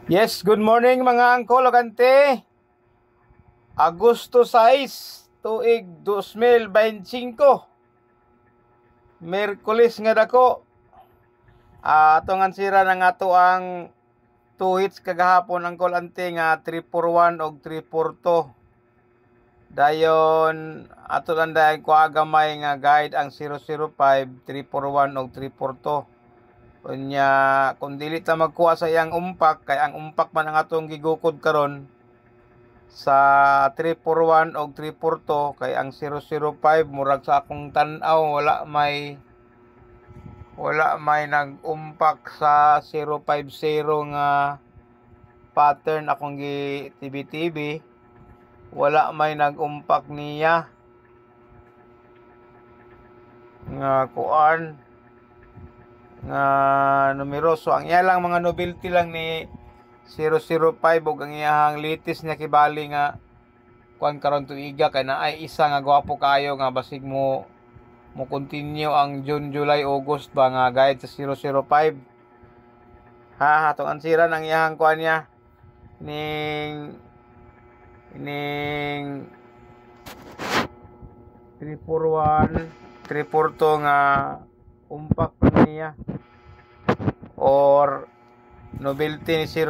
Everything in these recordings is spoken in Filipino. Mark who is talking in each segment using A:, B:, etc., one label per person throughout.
A: Yes, good morning mga angkol ug ante. Agosto 6, tuig 2025. Miyerkules nga dako. Atong ansira ng ato ang two hits kagahapon angkol ante nga 341 og 342. Dayon ato lang dahil ko agamay nga guide ang 005, 341 og 342. Unya kung dili ta magkuha sa iyang umpak kay ang umpak man ang atong gigukod karon sa 341 og 342 kay ang 005 murag sa akong tan-aw wala may nag-umpak sa 050 nga pattern akong gi TV wala may nag-umpak niya nga kuan nga numero. So ang iya lang mga novelty lang ni 005 ug ang iyang latest niya kibali nga kuan karon tuiga kay naay isa nga gwapo kayo nga basig mo continue ang June, July, August ba nga guide sa 005. Atong ansiran ang iyang kuan niya ning 341 342 nga umpak pa niya or novelty ni 005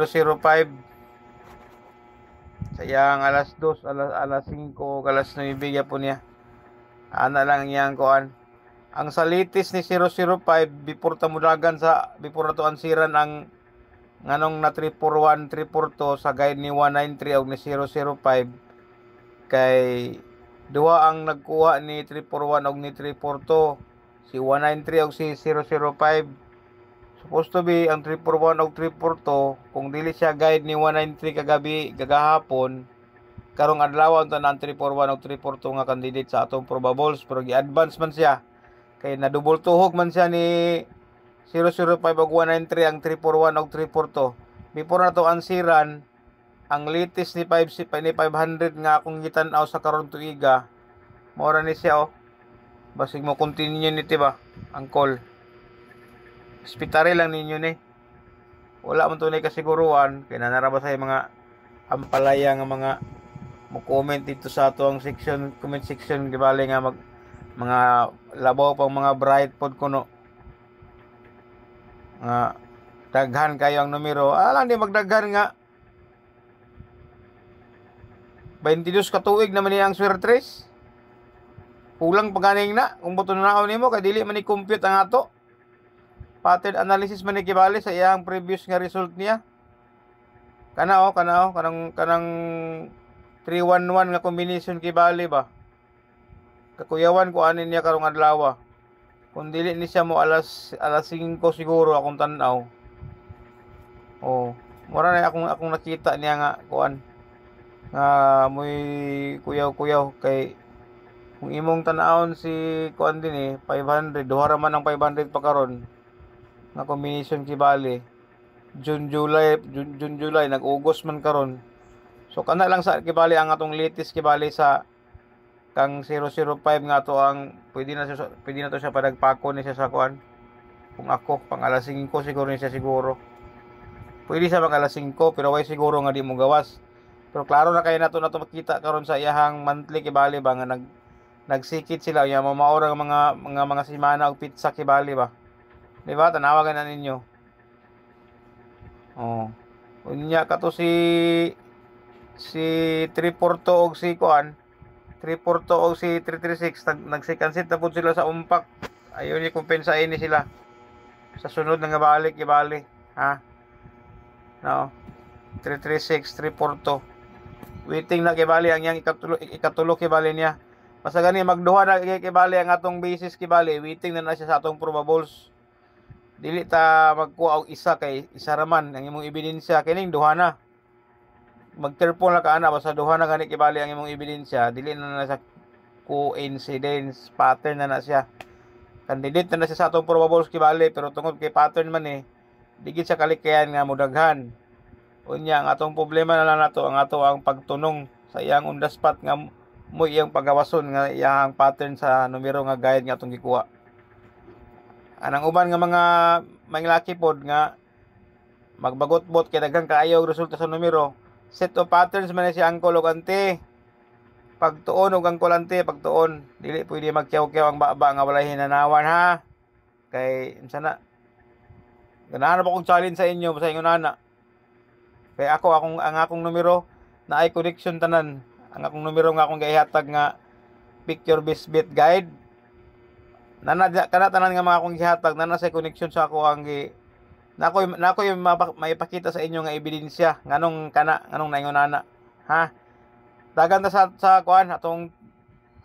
A: sayang alas 2, alas 5, alas 9 po niya. Ana lang yang kuan. Ang sa latest ni 005 before tamudagan sa before nato ansiran ang nganong na 341, 342 sa guide ni 193 og ni 005 kay duha ang nagkuha ni 341 og ni 342, si 193 og si 005. Supposed to be ang 341 og 342 kung dili siya guide ni 193 kagahapon karong adlaw ang tanan 341 og 342 nga candidate sa atong probables pero gi-advance man siya kay nadubol tuhog man siya ni 005 og 193 ang 341 og 342. Before na to ansiran ang latest ni 500 nga akong gitan-aw sa karon tuiga mora ni siya basig mo continue ni tiba ang call. Hospitary lang ninyo ni. Wala man tunay kasiguruhan kay nanaraba sa mga ampalaya nga mga mo comment dito sa ato ang section, comment section gibali nga mga labaw pang mga bright pod kuno nga daghan kayo ang numero. Lang di magdaghan nga 22 ka tuig naman ni ang swertres. Kulang paganing na kung buto na nimo kay dili man ni compute ang ato. Pattern analysis man ni kibali sa iyang previous nga result niya. Kanang 311 nga combination kibali ba. Kakuyawan ko anin niya karong adlaw. Kung dili ni siya mo alas 5 siguro akong tan-aw. Mura na akong nakita niya nga kuan nga muy kuyaw-kuyaw kay kung imong tan-awon si kuan din 500 duha ra man ang 500 pa karon nga combination kibali June July nag-August man karon. So kana lang sa kibali ang atong latest kibali sa kang 005 nga to ang pwede na to siya padagpako ni siya sa kuan. Kung ako pang alas 5 siguro ni siya siguro. Pwede sa pang alas 5 pero way siguro nga di mo gawas. Pero klaro na kay nato makita karon sa iyahang monthly kibali ba nga nagsikit sila ya mamaora mga semana og pizza kibali ba. Di ba? Tanawagan na ninyo. Unya ka to si 342 og si kuan 342 og si 336 nagsikansit na po sila sa umpak. Ayaw ni kumpensahin ni sila sa sunod nga balik ibali. No. 336 342 waiting na kibali ang yang ikatulo kibali niya. Basta gani magduha na kibali ang atong basis kibali waiting na siya sa atong probables. Dili ta magkuha og isa kay isa ra man ang imong ebidensya kining duha na. Magterpon la ka ana basta duha na gani kibali ang imong ebidensya, dili na sa coincidence, pattern na siya. Candidate na siya sa atong probables kibali pero tungod kay pattern man digit sa kalikayan nga mudaghan. Unya ang atong problema na lang nato ang pagtunong sa iyang on the spot nga mo iyang pagawason nga iyang pattern sa numero nga guide nga atong gikuha. Anang uban nga mga manglaki pod nga magbagot-bot kay daghang kaayo og resulta sa numero. Set of patterns man si angkol ug ante. Pagtuon og angkol ante, pagtuon dili pwede magkiyaw-kiyaw ang baba nga walay hinanawan ha. Kay unsa na ganahan pa kong challenge sa inyo sa ingon ana. Kay ang akong numero na ay connection tanan. Ang akong numero nga akong gihatag nga picture best bet guide. Nana tanan nga mga akong gihatag nana sa connection sa ako ang nako yung maipakita sa inyo nga ebidensya nganong naingon ana ha. Dagan ta sa kuan atong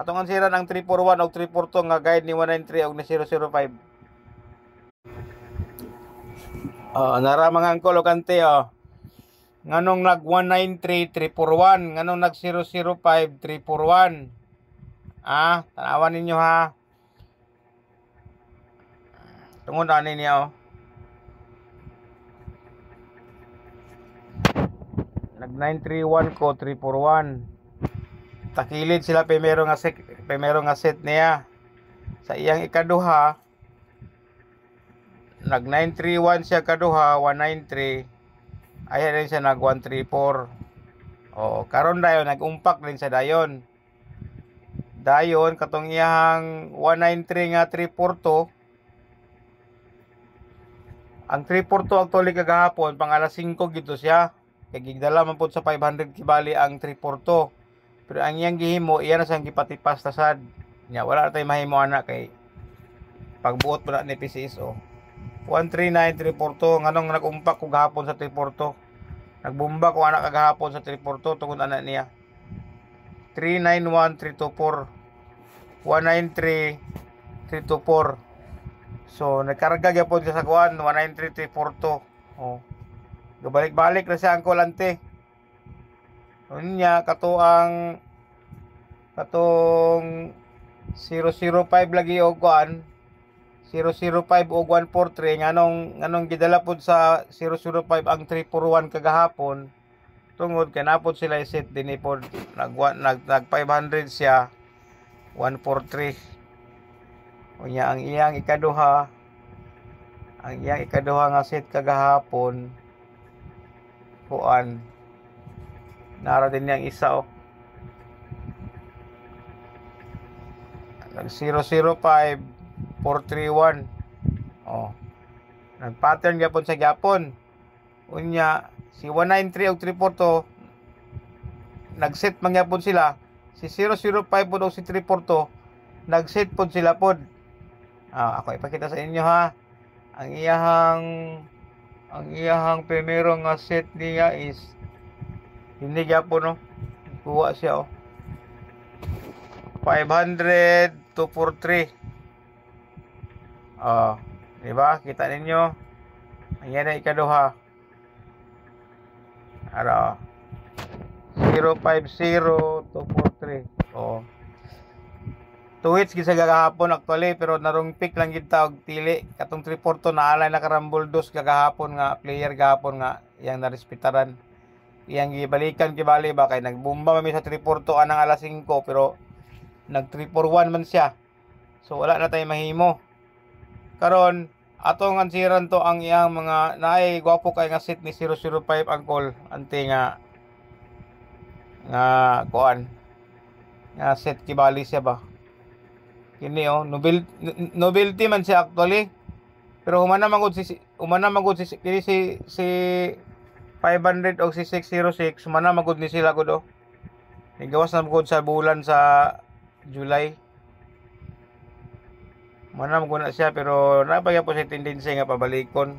A: ansiran ang 341 og 342 nga guide ni 193 og ni 005. Nara mga angkol o kante nganong nag 193 341 nganong nag 005 341. Tanawan ninyo ha. Tungod ani niya nag 931 ko 341. Takilid sila primero nga set niya. Sa iyang ikaduha nag 931 siya kaduha 193. Ayan rin siya nag 134. Karon dayon nag-umpak din sa dayon. Dayon katong iyang 193 nga 342. Ang 342 actually kagahapon pang alas 5 gito siya. Kay gigdala man pud sa 500 kibali ang 342. Pero ang iyang gihimo iya na siyang gipatipas ta sad. Nya wala tay mahimo ana kay pagbuot mo na ni PCSO. 139342 nganong nag-umpak ko gahapon sa 342. Nagbomba ko ana kagahapon sa 342 tungod ana niya. 391324 193324. So nagkarga gyapon siya sa kuan 193342. Gabalik-balik na siya ang kolante. Unya katong 005 lagi og kuan 005 og 143 nganong gidala pud sa 005 ang 341 kagahapon tungod kay napod sila iset dinhi pod nag 500 siya 143. Unya ang iyang ikaduha nga set kagahapon kuan nara din niyang isa nag 005 431. Nag-pattern gyapon sa gyapon. Unya si 193 og 342 nag-set man gyapon sila. Si 005 pud og si 342 nag-set pud sila pud. Ako ipakita sa inyo ha. Ang iyahang primero nga set niya is hindi gyapon kuha siya 500 243. Diba? Kita ninyo. Ayan na ikaduha. 050243. 2 hits gisa gagahapon actually pero narong pick lang gid ta og tili katong 342 naalay na karambol dos gagahapon nga player gahapon nga iyang narespetaran. Iyang gibalikan kibali ba kay nagbomba mami sa 342 anang alas 5 pero nag 341 man siya. So wala na tay mahimo. Karon atong ansiran to ang iyang mga naay gwapo kay nga set ni 005 angkol ante nga kuan nga set kibali siya ba. Kini novelty man siya actually. Pero humana magud si 500 og si 606 humana magud ni sila gud Nigawas na magud sa bulan sa July. Mana mo na siya pero napagya po sa tendency nga pabalikon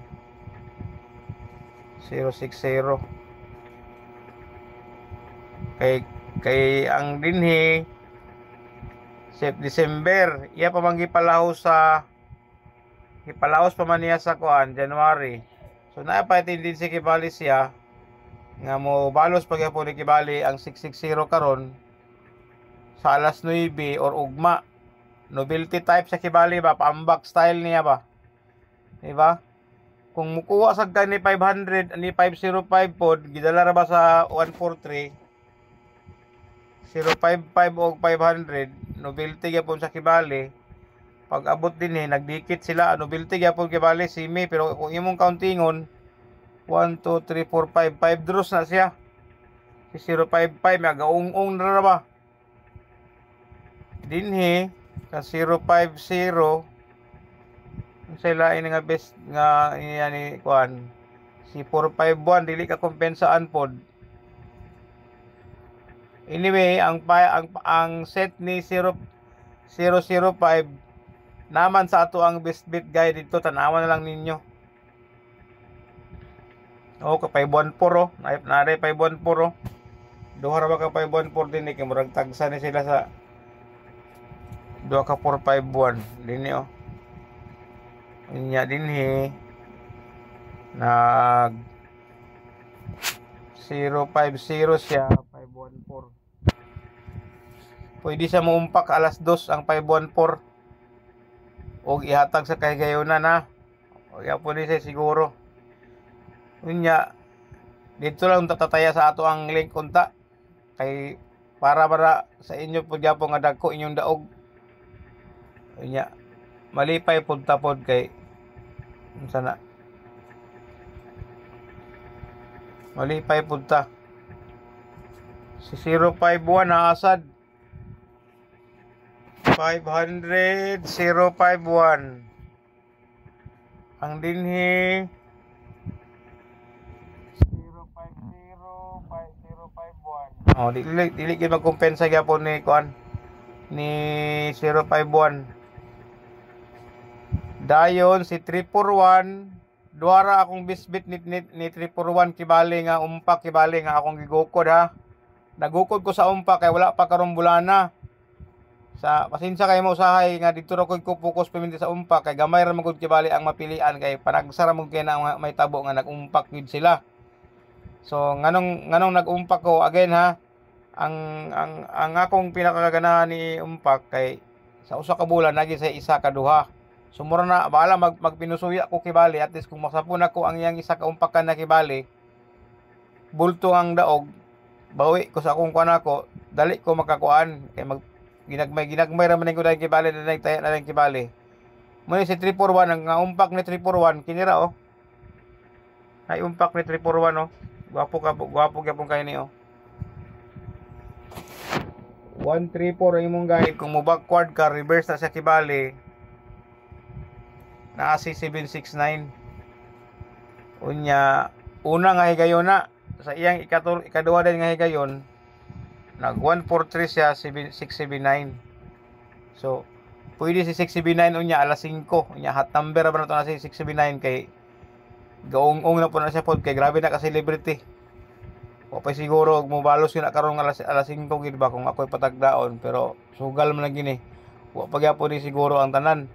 A: 060 kay ang dinhi December iya pa man gipalahos pa man niya sa kuan January. So na pa tendency kibali siya nga mo balos pagyapon ni kibali ang 660 karon sa alas 9 or ugma. Novelty type sa kibali ba, paambak style niya ba. Diba? Kung mukuha sa ni 500, ni 505 pod, gidala ra ba sa 143, 055 o 500, novelty gyapon sa kibali. Pag abot din nagdikit sila, novelty gyapon kibali simi, pero kung imong countingon, 1, 2, 3, 4, 5. 5 draws na siya. Si 055 magaung-ung na ba? Dinhi sa 050 sa lain nga best nga iya ni kuan. Si 451 dili ka kompensaan pod. Anyway, ang set ni 005 naman sa ato ang best bet guide dito, tanawan na lang ninyo. ka 514 oh. Nare 514 oh. Duha ra ba ka 514 din kay murag tagsa ni sila sa duha ka 451 dinhi oh. Inya dinhi nag 050 siya 514. Pwede siya muumpak alas 2 ang 514 og ihatag sa kahigayunan na. O yapon ni siya siguro. Unya dito lang tatataya sa ato ang link unta kay para sa inyo pud gyapon nga dagko inyong daog. Unya malipay pud tapod kay unsa na malipay pud ta. Si 051 na asad 500 051 ang dinhi 050 oh dili gid magkompensa gyapon ni kuan ni 051. Dayon si 341 duara akong bisbit ni 341 kibali nga umpak kibali nga akong gigukod ha. Nagukod ko sa umpak kay wala pa karong bulana. Sa pasensya kay mo usahay nga dito ra ko focus paminti sa umpak kay gamay ra man gud kibali ang mapilian kay panagsara mo kay na may tabo nga nag-umpak gid sila. So nganong nag-umpak ko again ha. Ang akong pinakaganahan ni umpak kay sa usa ka bulan nagi sa isa ka duha. Sumura na bahala magpinusuya ko kibali at least kung masapon ako ang iyang isa ka umpakan na kibali bulto ang daog bawi ko sa akong kuan ako dali ko makakuan kay ginagmay ra man ko dahil kibali na nagtaya na lang kibali. Muna si 341 ang umpak ni 341 kinira oh. Ay umpak ni 341 oh. Gwapo gyapon kay ni oh. 134 ang imong guide kung mo backward ka reverse na sa kibali. Na si 769. Unya una nga higayon na sa iyang ikaduha din nga higayon nag 143 siya 679. So pwede si 679 unya alas 5 unya hot number ba na to na si 679 kay gaong-ong na po na siya pod kay grabe na ka celebrity. O pa siguro mo balos yun karon alas 5 gid ba kung ako'y patagdaon pero sugal man gini. Wa pa gyapon ni siguro ang tanan.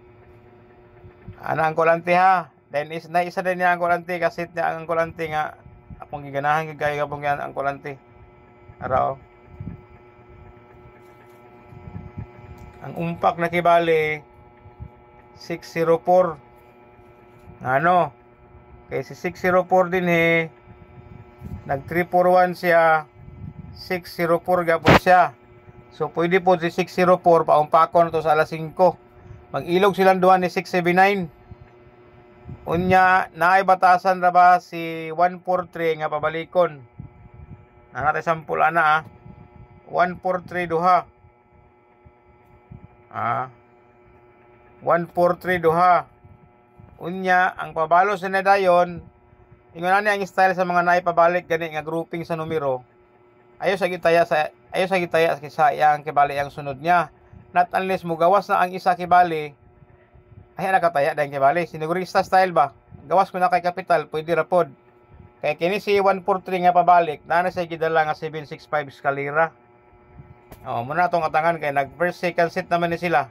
A: Ana ang kulante ha. Then is na isa din niya ang kulante kasi niya ang kulante nga akong giganahan gid kay gapon yan ang kulante. Ara oh. Ang umpak na kibali 604. Ano? Kay si 604 din nag 341 siya 604 gapon siya. So pwede po si 604 paumpakon to sa alas 5. Mag-ilog silang duha ni 679. Unya naay batasan ra ba si 143 nga pabalikon. Nanatay sampul ana 143 duha. 143 duha. Unya ang pabalo sa dayon ingon ani ang style sa mga naay pabalik gani nga grouping sa numero. Ayo sa gitaya sa iyang kibali ang sunod niya. Not unless mo gawas na ang isa kibali ay nakataya dahil kibali. Sinigurista style ba? Gawas ko na kay capital pwede ra pod. Kay kini si 143 nga pabalik na sa gidala nga 765 eskalera. Muna itong katangan kay nag first second set naman ni sila.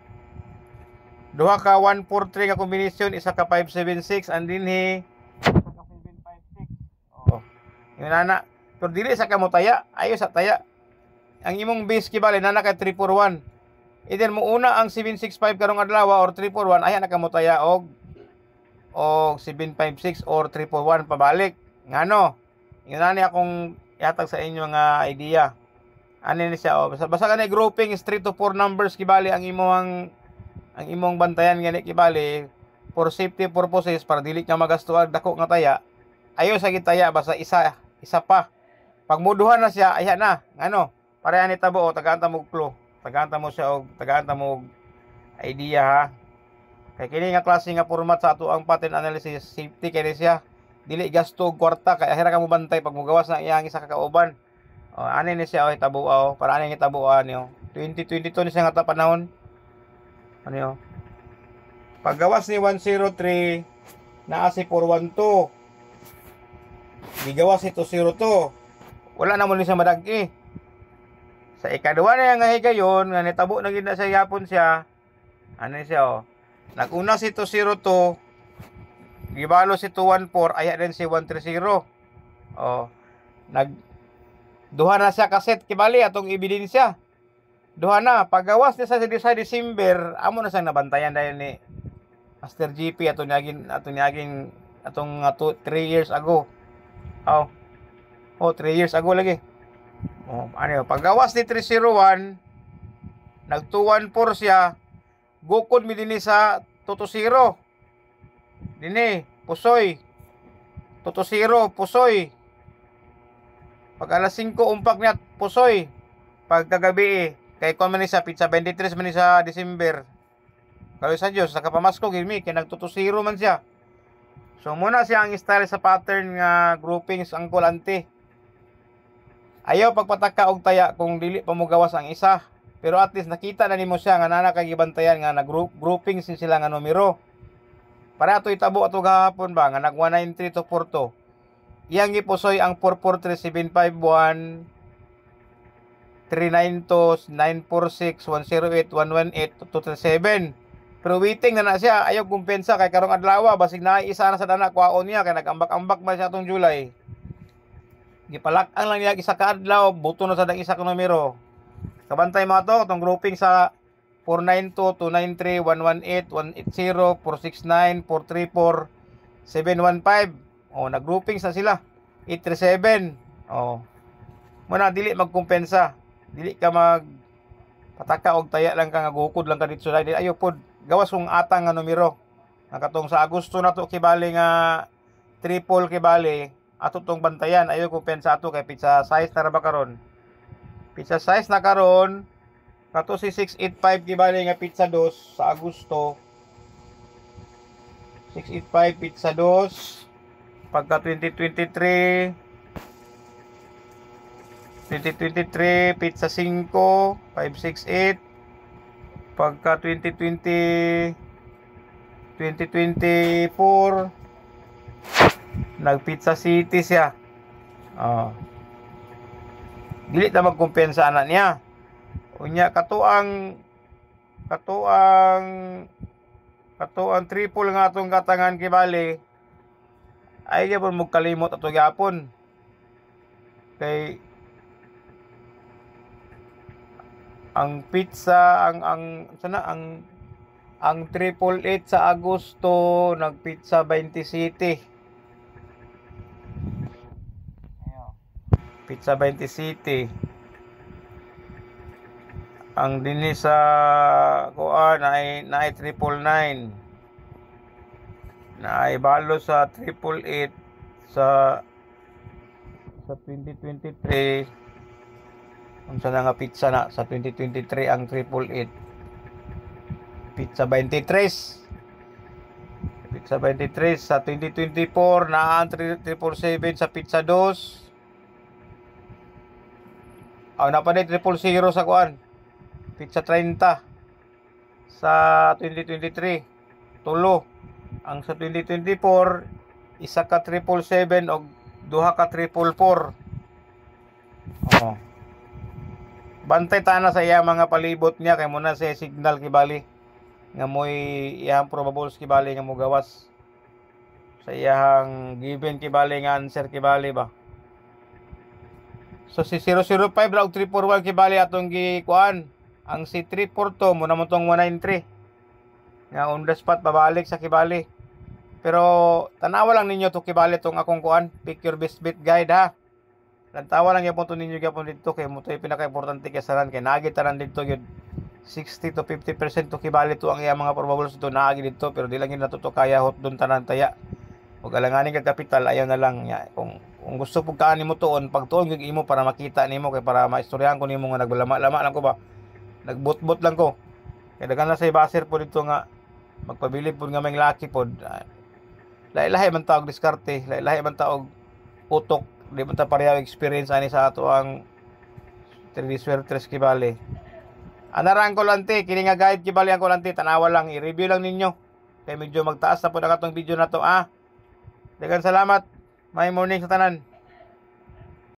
A: Duha ka 143 nga kombinasyon, isa ka 576 and dinhi isa ka 756. Yun ana. Pero dili sa kamo taya, ayo sa taya. Ang imong base kibali nana kay 341. Either mo una ang 765 karong adlaw or 341 ay na kamo taya og 756 or 341 pabalik. Ngano? Yun ani akong ihatag sa inyo nga idea. Ano ni siya basta kanay grouping is 3 to 4 numbers kibali ang imong bantayan gani kibali for safety purposes para dili ka magastuhan dako nga taya ayo sa gitaya basta isa pa. Pag muduhan na siya, ayan na. Ano? Pareha ni tabo o tagaan ta mo clue. Tagaan ta mo siya og tagaan ta mo idea ha. Kay kini nga klase nga format sa ato ang pattern analysis safety kay siya. Dili gasto og kwarta kay ahira ka mo bantay pag mogawas na iyang isa ka kauban. O ani ni siya o tabo para ani nga tabuan niyo. 2022 ni siya nga ta panahon. Ano yo? Paggawas ni 103 naa si 412. Gigawas si 202. Wala na mo ni siya madagi. Sa ikaduha na nga higayon, nga nitabo na gid na sa yapon siya. Ano siya Naguna si 202, gibalo si 214, aya din si 130. Duha na siya kaset kibali atong ebidensya. Duha na paggawas niya sa December, amo na siyang nabantayan dahil ni Master GP atong 3 years ago. 3 years ago lagi. Paggawas ni 301, nag 214 siya, gukod mi dinhi sa 220. Dinhi, Pusoy. 220, Pusoy. Pag alas 5 umpak niya, Pusoy. Pag kagabi kay kon man ni sa pizza 23 man ni sa December. Kaloy sa Dios, sa kapamasko gimi kay nag 220 man siya. So muna siya ang style sa pattern nga groupings ang kulante. Ayaw pagpataka og taya kung dili pa mo gawas ang isa. Pero at least nakita na nimo siya nga nana kay gibantayan nga grouping sila nga numero. Para ato itabo ato gahapon ba nga nag 193 to 42. Iyang gipusoy ang 443751 392 946 108 118 237. Pero waiting na siya, ayaw kumpensa kay karong adlaw basig na isa na sa dana kwaon niya kay nagambak-ambak man siya atong July. Gipalak-an lang niya isa ka adlaw, buto na sa dang isa ka numero. Kabantay mga to, itong grouping sa 492, 293, 118, 180, 469, 434, 715. Nag-groupings na sila. 837. Muna, dili magkumpensa. Dili ka pataka og taya lang ka nga gukod lang ka dito sa ayaw pod. Gawas kong atang nga numero. Nakatong sa Agosto na to kibali nga triple kibali. Ato tong bantayan. Ayaw kumpensa ato kay pizza size na ba karon. Pizza size na karon kato si 685 kibali nga pizza 2 sa Agosto. 685 pizza 2 pagka 2023 pizza 5 568 pagka 2024 nag pizza city siya. Dili na magkumpensa anak niya. Unya katuang triple nga atong katangan kibali ay gyapon mo kalimot ato gyapon. Kay ang pizza ang 888 sa Agosto nag pizza 20 City. Pizza 20 City. Ang dinhi sa kuan ay 999. Ay balo sa 888 sa 2023. Unsa na nga pizza na sa 2023 ang 888. Pizza 23. Pizza 23 sa 2024 na ang 777 sa pizza 2. Napaday 000 sa kuan. Pizza 30 sa 2023. Tulo. Ang sa 2024 isa ka 777 o duha ka 444. Bantay tana sa iya mga palibot niya kay muna sa signal kibali nga moy iyang probables kibali nga mogawas sa iyang given kibali nga answer kibali ba. So si 005 ra og 341 kibali atong gikuan. Ang si 342 mo na mo tong 193. Nga on the spot babalik sa kibali. Pero tanawa lang ninyo to kibali tong akong kuan, pick your best bet guide ha. Lantawa lang gyapon to ninyo gyapon dito kay mo to pinaka-importante kay saran kay naagi tanan dito gyud 60 to 50% to kibali to ang iya mga probables to naagi dito pero di lang gyud nato to kaya hot dun tanan taya. ug alanganin ka kapital ayaw na lang nya. Kung gusto pug kaan nimo tuon, pagtuon gyud imo para makita nimo kay para maistoryahan ko nimo nga nagbalama-lama lang ko ba. Nagbot-bot lang ko. Kay daghan na say baser po dito nga magpabilib po nga may laki pod. Lahi-lahi man taog diskarte, lahi-lahi man taog utok, di man ta pareha experience ani sa ato ang Triswertres Kibali. Anarang kolante, kini nga guide Kibali ang kolante, tanawa lang, i-review lang ninyo. Kay medyo magtaas na po na katong video na to. Daghang salamat. May morning sa tanan.